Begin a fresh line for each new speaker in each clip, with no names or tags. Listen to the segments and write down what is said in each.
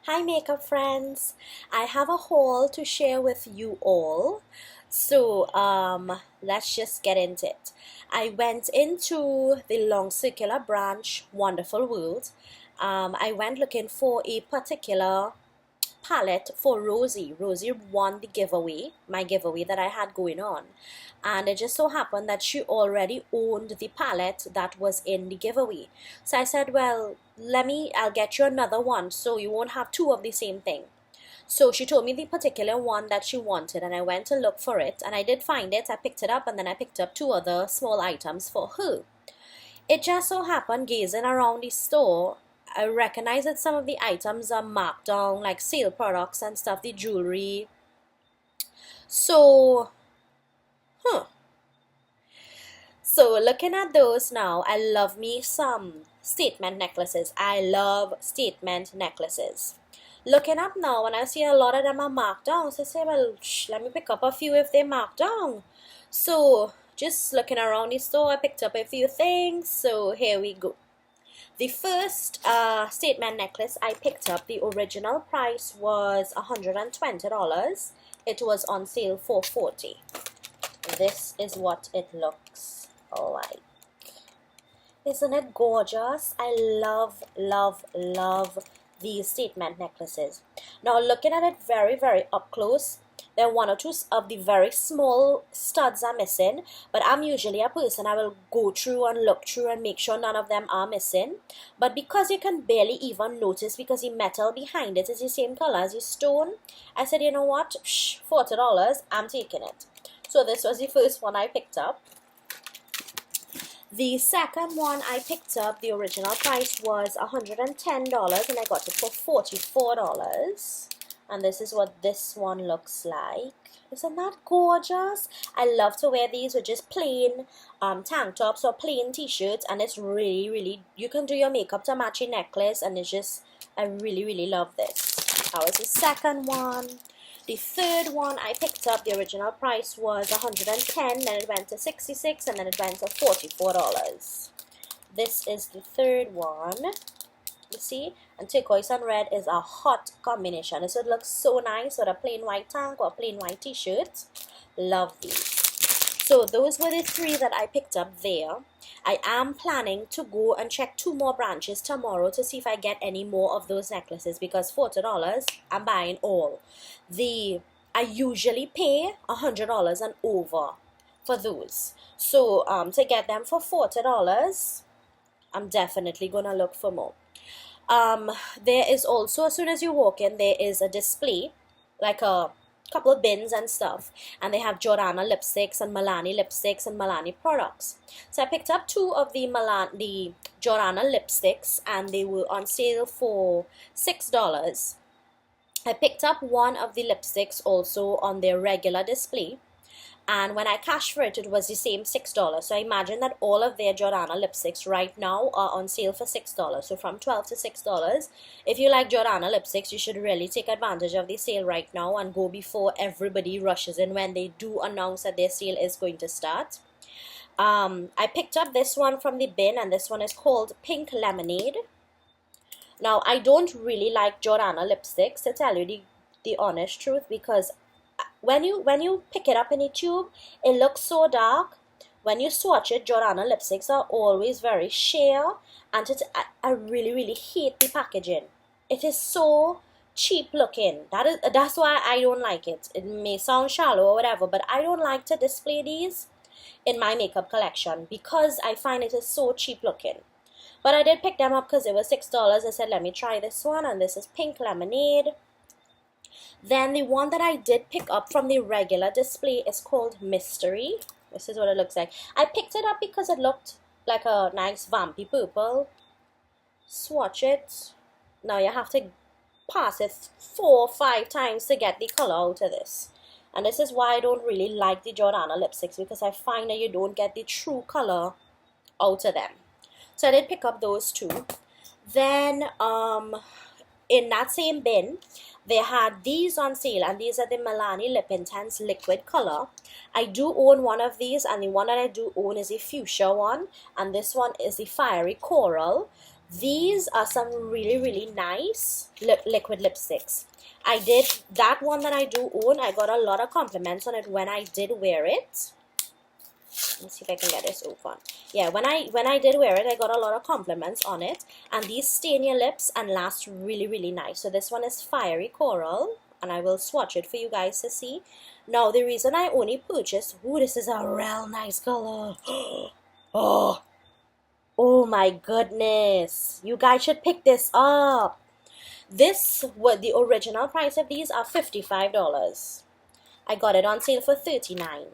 Hi makeup friends, I have a haul to share with you all. Let's just get into it. I went into the long circular branch Wonderful World. I went looking for a particular palette for Rosie. Rosie won the giveaway, my giveaway that I had going on. And it just so happened that she already owned the palette that was in the giveaway. So I said, well, I'll get you another one so you won't have two of the same thing. So she told me the particular one that she wanted, and I went to look for it, and I did find it. I picked it up, and then I picked up two other small items for her. It just so happened, gazing around the store, I recognized that some of the items are marked down, like sale products and stuff, the jewelry. So, huh. So looking at those now, I love me some statement necklaces. I love statement necklaces. Looking up now, when I see a lot of them are marked down, so I say, well, let me pick up a few if they're marked down. So just looking around the store, I picked up a few things. So here we go. The first statement necklace I picked up, the original price was $120. It was on sale for $40. This is what it looks like. Isn't it gorgeous? I love, love, love these statement necklaces. Now looking at it very, very up close, there are one or two of the very small studs are missing, but I'm usually a person, I will go through and look through and make sure none of them are missing. But because you can barely even notice because the metal behind it is the same color as the stone, I said, you know what, $40, I'm taking it. So this was the first one I picked up. The second one I picked up, the original price was $110, and I got it for $44. And this is what this one looks like. Isn't that gorgeous? I love to wear these with just plain tank tops or plain t-shirts, and it's really, really, you can do your makeup to match your necklace, and it's just, I really, really love this. That was the second one. The third one I picked up, the original price was $110, then it went to $66, and then it went to $44. This is the third one. You see, and turquoise and red is a hot combination. This would look so nice with a plain white tank or a plain white t-shirt. Love these. So those were the three that I picked up there. I am planning to go and check two more branches tomorrow to see if I get any more of those necklaces, because $40, I'm buying all. I usually pay $100 and over for those. So to get them for $40, I'm definitely gonna look for more. There is also, as soon as you walk in, there is a display, like a couple of bins and stuff, and they have Jordana lipsticks and Milani lipsticks and Milani products. So I picked up two of the Jordana lipsticks, and they were on sale for $6. I picked up one of the lipsticks also on their regular display, and when I cashed for it, it was the same $6. So I imagine that all of their Jordana lipsticks right now are on sale for $6. So from $12 to $6. If you like Jordana lipsticks, you should really take advantage of the sale right now and go before everybody rushes in when they do announce that their sale is going to start. I picked up this one from the bin, and this one is called Pink Lemonade. Now, I don't really like Jordana lipsticks, to tell you the honest truth, because when you pick it up in a tube, it looks so dark. When you swatch it, Jordana lipsticks are always very sheer, and I really, really hate the packaging. It is so cheap looking. That's why I don't like it. It may sound shallow or whatever, but I don't like to display these in my makeup collection because I find it is so cheap looking. But I did pick them up because it was $6. I said, let me try this one, and this is Pink Lemonade. Then the one that I did pick up from the regular display is called Mystery. This is what it looks like. I picked it up because it looked like a nice vampy purple. Swatch it. Now you have to pass it 4 or 5 times to get the color out of this. And this is why I don't really like the Jordana lipsticks, because I find that you don't get the true color out of them. So I did pick up those two. Then in that same bin, they had these on sale, and these are the Milani Lip Intense Liquid Color. I do own one of these, and the one that I do own is a fuchsia one, and this one is the Fiery Coral. These are some really nice liquid lipsticks. I did that one that I do own. I got a lot of compliments on it when I did wear it. Let's see if I can get this open. Yeah, when I did wear it, I got a lot of compliments on it. And these stain your lips and last really nice. So this one is Fiery Coral, and I will swatch it for you guys to see. Now the reason I only purchased, this is a real nice color. Oh my goodness, you guys should pick this up. The original price of these are $55. I got it on sale for $39.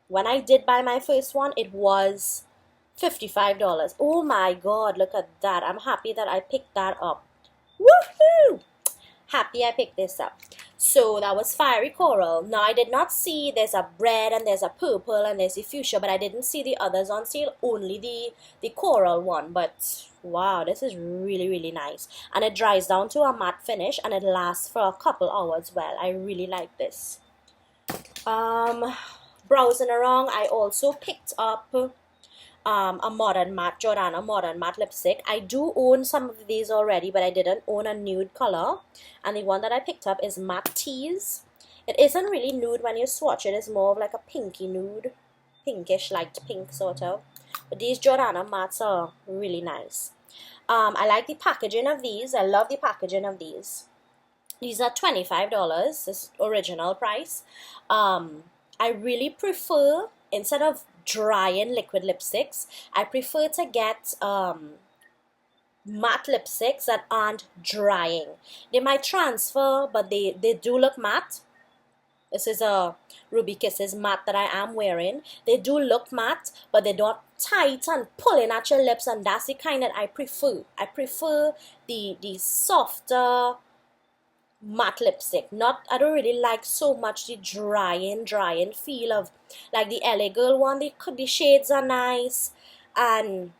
When I did buy my first one, it was $55. Oh my god, look at that. I'm happy that I picked that up. Woohoo! Happy I picked this up. So that was Fiery Coral. Now I did not see, there's a red and there's a purple and there's a fuchsia, but I didn't see the others on sale, only the coral one. But wow, this is really nice. And it dries down to a matte finish and it lasts for a couple hours well. I really like this. Browsing around, I also picked up a Modern Matte, Jordana Modern Matte lipstick. I do own some of these already, but I didn't own a nude color. And the one that I picked up is Matte Tease. It isn't really nude when you swatch it. It's more of like a pinky nude. Pinkish, light pink sort of. But these Jordana Mattes are really nice. I like the packaging of these. I love the packaging of these. These are $25. This original price. I really prefer, instead of drying liquid lipsticks, I prefer to get matte lipsticks that aren't drying. They might transfer, but they do look matte. This is a Ruby Kisses matte that I am wearing. They do look matte, but they don't tight and pulling at your lips, and that's the kind that I prefer. I prefer the softer matte lipstick. I don't really like so much the drying feel of like the LA Girl one. The shades are nice, and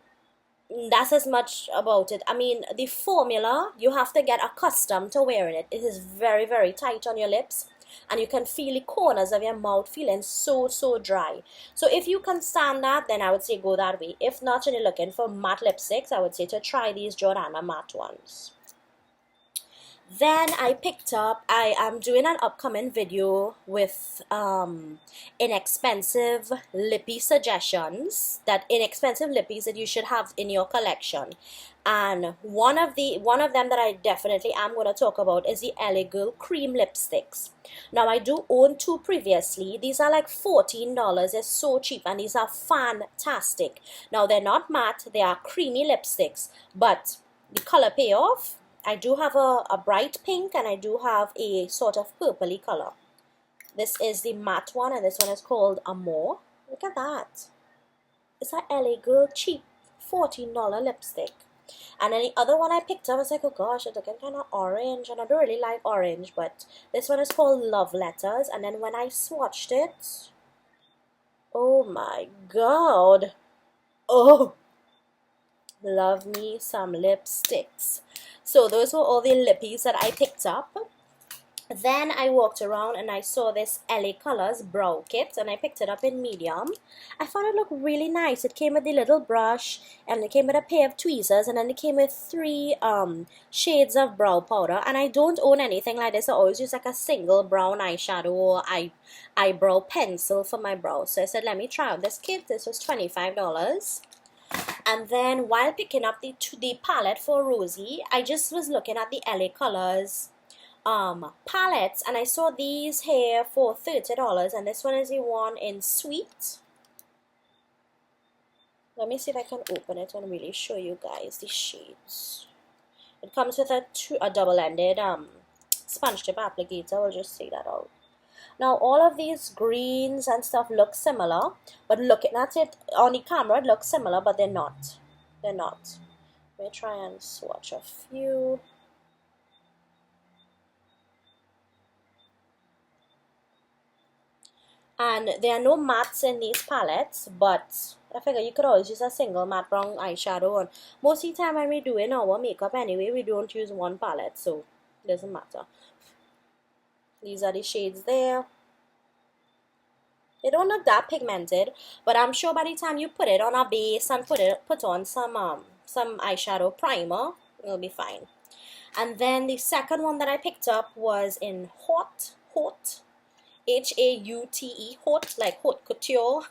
that's as much about it. I mean, the formula, you have to get accustomed to wearing it. It is very tight on your lips, and you can feel the corners of your mouth feeling so dry. So if you can stand that, then I would say go that way. If not, and you're looking for matte lipsticks, I would say to try these Jordana matte ones. Then I picked up, I am doing an upcoming video with inexpensive lippy suggestions, inexpensive lippies that you should have in your collection. And one of them that I definitely am going to talk about is the LA Girl cream lipsticks. Now I do own two previously. These are like $14. They're so cheap and these are fantastic. Now they're not matte, they are creamy lipsticks, but the color payoff. I do have a bright pink and I do have a sort of purpley color. This is the matte one and this one is called Amore. Look at that. It's a LA Girl cheap $14 lipstick. And then the other one I picked up, I was like, oh gosh, it's looking kind of orange and I don't really like orange, but this one is called Love Letters. And then when I swatched it, oh my god. Oh, love me some lipsticks. So those were all the lippies that I picked up. Then I walked around and I saw this LA Colors brow kit and I picked it up in medium. I found it looked really nice. It came with the little brush and it came with a pair of tweezers and then it came with 3 shades of brow powder. And I don't own anything like this. I always use like a single brown eyeshadow or eyebrow pencil for my brows. So I said, let me try out this kit. This was $25. And then while picking up the palette for Rosie, I just was looking at the LA Colors palettes and I saw these here for $30 and this one is the one in Sweet. Let me see if I can open it and really show you guys the shades. It comes with a double-ended sponge tip applicator. We'll just take that out. Now all of these greens and stuff look similar, but looking at it on the camera it looks similar, but they're not. They're not. Let me try and swatch a few. And there are no mattes in these palettes, but I figure you could always use a single matte brown eyeshadow. And most of the time when we're doing our makeup anyway, we don't use one palette, so it doesn't matter. These are the shades there. They don't look that pigmented, but I'm sure by the time you put it on a base and put on some
some eyeshadow primer, it'll be fine. And then the second one that I picked up was in Haute, H-A-U-T-E, Haute, like haute couture.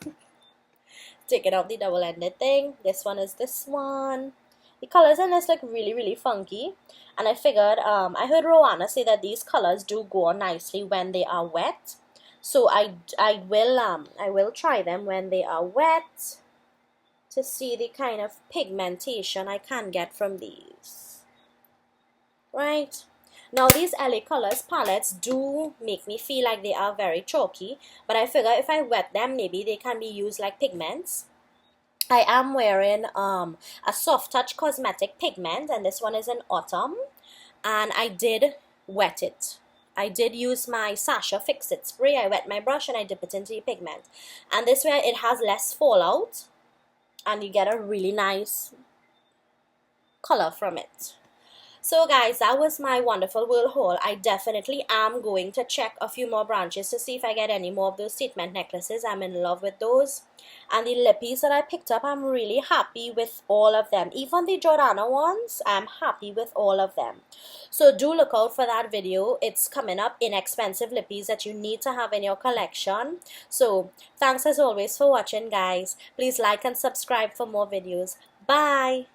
Taking out the double-ended thing. This one is this one. The colors in this look really, really funky. And I figured, I heard Roanna say that these colors do go on nicely when they are wet. So I will try them when they are wet to see the kind of pigmentation I can get from these. Right? Now these LA Colors palettes do make me feel like they are very chalky, but I figure if I wet them, maybe they can be used like pigments. I am wearing a Soft Touch Cosmetic pigment, and this one is in Autumn, and I did wet it. I did use my Sasha Fix It spray. I wet my brush and I dip it into the pigment, and this way it has less fallout and you get a really nice color from it. So guys, that was my wonderful world haul. I definitely am going to check a few more branches to see if I get any more of those statement necklaces. I'm in love with those. And the lippies that I picked up, I'm really happy with all of them. Even the Jordana ones, I'm happy with all of them. So do look out for that video. It's coming up, inexpensive lippies that you need to have in your collection. So thanks as always for watching, guys. Please like and subscribe for more videos. Bye!